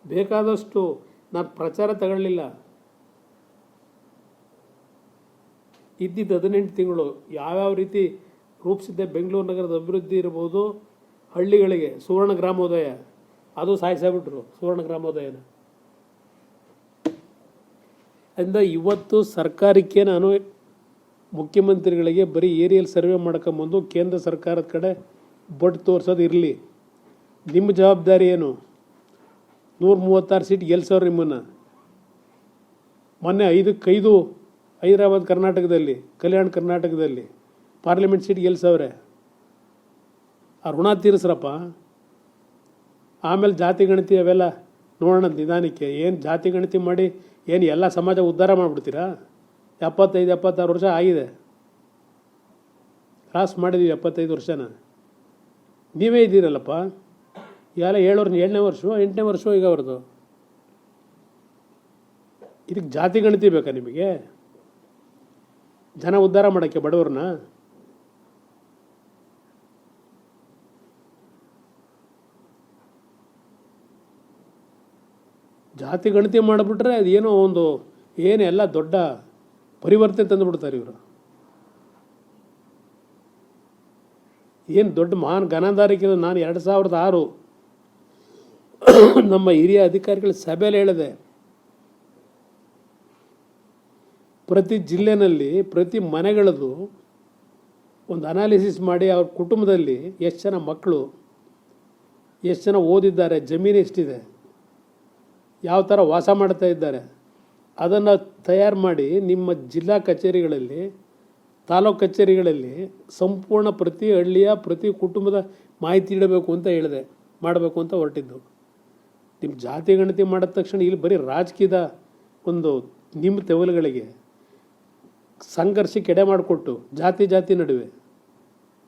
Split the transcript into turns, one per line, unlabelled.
ಬೇಕಾದಷ್ಟು ನಾನು ಪ್ರಚಾರ ತಗೊಳ್ಳಿಲ್ಲ. ಇದ್ದಿದ್ದು 18 ತಿಂಗಳು ಯಾವ್ಯಾವ ರೀತಿ ರೂಪಿಸಿದ್ದೆ. ಬೆಂಗಳೂರು ನಗರದ ಅಭಿವೃದ್ಧಿ ಇರ್ಬೋದು, ಹಳ್ಳಿಗಳಿಗೆ ಸುವರ್ಣ ಗ್ರಾಮೋದಯ ಅದು ಸಾಯಿಸಾಬಿಟ್ರು ಸುವರ್ಣ ಗ್ರಾಮೋದಯನ. ಅದರಿಂದ ಇವತ್ತು ಸರ್ಕಾರಕ್ಕೆ ನಾನು ಮುಖ್ಯಮಂತ್ರಿಗಳಿಗೆ ಬರೀ ಏರಿಯಲ್ ಸರ್ವೆ ಮಾಡ್ಕೊಂಬಂದು ಕೇಂದ್ರ ಸರ್ಕಾರದ ಕಡೆ ಬಟ್ ತೋರಿಸೋದು ಇರಲಿ. ನಿಮ್ಮ ಜವಾಬ್ದಾರಿ ಏನು? 136 ಸೀಟ್ ಗೆಲ್ಸೋರು ನಿಮ್ಮನ್ನು. ಮೊನ್ನೆ 5 ಹೈದರಾಬಾದ್ ಕರ್ನಾಟಕದಲ್ಲಿ, ಕಲ್ಯಾಣ ಕರ್ನಾಟಕದಲ್ಲಿ ಪಾರ್ಲಿಮೆಂಟ್ ಸೀಟ್ ಗೆಲ್ಸವ್ರೆ. ಆ ಋಣ ತೀರಿಸ್ರಪ್ಪ. ಆಮೇಲೆ ಜಾತಿ ಗಣತಿ ಅವೆಲ್ಲ ನೋಡೋಣ ನಿಧಾನಕ್ಕೆ. ಏನು ಜಾತಿ ಗಣತಿ ಮಾಡಿ ಏನು ಎಲ್ಲ ಸಮಾಜ ಉದ್ಧಾರ ಮಾಡಿಬಿಡ್ತೀರಾ? 75-76 ವರ್ಷ ಆಗಿದೆ, ಕ್ರಾಸ್ ಮಾಡಿದ್ದೀವಿ 75 ವರ್ಷನ. ನೀವೇ ಇದ್ದೀರಲ್ಲಪ್ಪ. ಈಗೆಲ್ಲ 7ನೇ ವರ್ಷ 8ನೇ ವರ್ಷ ಈಗ ಅವ್ರದ್ದು. ಇದಕ್ಕೆ ಜಾತಿ ಗಣತಿ ಬೇಕಾ ನಿಮಗೆ? ಜನ ಉದ್ಧಾರ ಮಾಡೋಕ್ಕೆ ಬಡವ್ರನ್ನ? ಜಾತಿ ಗಣತಿ ಮಾಡಿಬಿಟ್ರೆ ಅದೇನೋ ಒಂದು ಎಲ್ಲ ದೊಡ್ಡ ಪರಿವರ್ತನೆ ತಂದುಬಿಡ್ತಾರೆ ಇವರು. ಏನು ದೊಡ್ಡ ಮಹಾನ್ ಗಣಾಧಾರಿಕೆ. ನಾನು 2006 ನಮ್ಮ ಹಿರಿಯ ಅಧಿಕಾರಿಗಳ ಸಭೆಯಲ್ಲಿ ಹೇಳಿದೆ, ಪ್ರತಿ ಜಿಲ್ಲೆನಲ್ಲಿ ಪ್ರತಿ ಮನೆಗಳದ್ದು ಒಂದು ಅನಾಲಿಸಿಸ್ ಮಾಡಿ ಅವ್ರ ಕುಟುಂಬದಲ್ಲಿ ಎಷ್ಟು ಜನ ಮಕ್ಕಳು, ಎಷ್ಟು ಜನ ಓದಿದ್ದಾರೆ, ಜಮೀನು ಎಷ್ಟಿದೆ, ಯಾವ ಥರ ವಾಸ ಮಾಡ್ತಾ ಇದ್ದಾರೆ, ಅದನ್ನು ತಯಾರು ಮಾಡಿ ನಿಮ್ಮ ಜಿಲ್ಲಾ ಕಚೇರಿಗಳಲ್ಲಿ, ತಾಲೂಕು ಕಚೇರಿಗಳಲ್ಲಿ ಸಂಪೂರ್ಣ ಪ್ರತಿ ಹಳ್ಳಿಯ ಪ್ರತಿ ಕುಟುಂಬದ ಮಾಹಿತಿ ಇಡಬೇಕು ಅಂತ ಹೇಳಿದೆ, ಮಾಡಬೇಕು ಅಂತ ಹೊರಟಿದ್ದು. ನಿಮ್ಮ ಜಾತಿ ಗಣತಿ ಮಾಡಿದ ತಕ್ಷಣ ಇಲ್ಲಿ ಬರೀ ರಾಜಕೀಯದ ಒಂದು ನಿಮ್ಮ ತೆವಲುಗಳಿಗೆ ಸಂಘರ್ಷಕ್ಕೆ ಎಡೆ ಮಾಡಿಕೊಟ್ಟು ಜಾತಿ ನಡುವೆ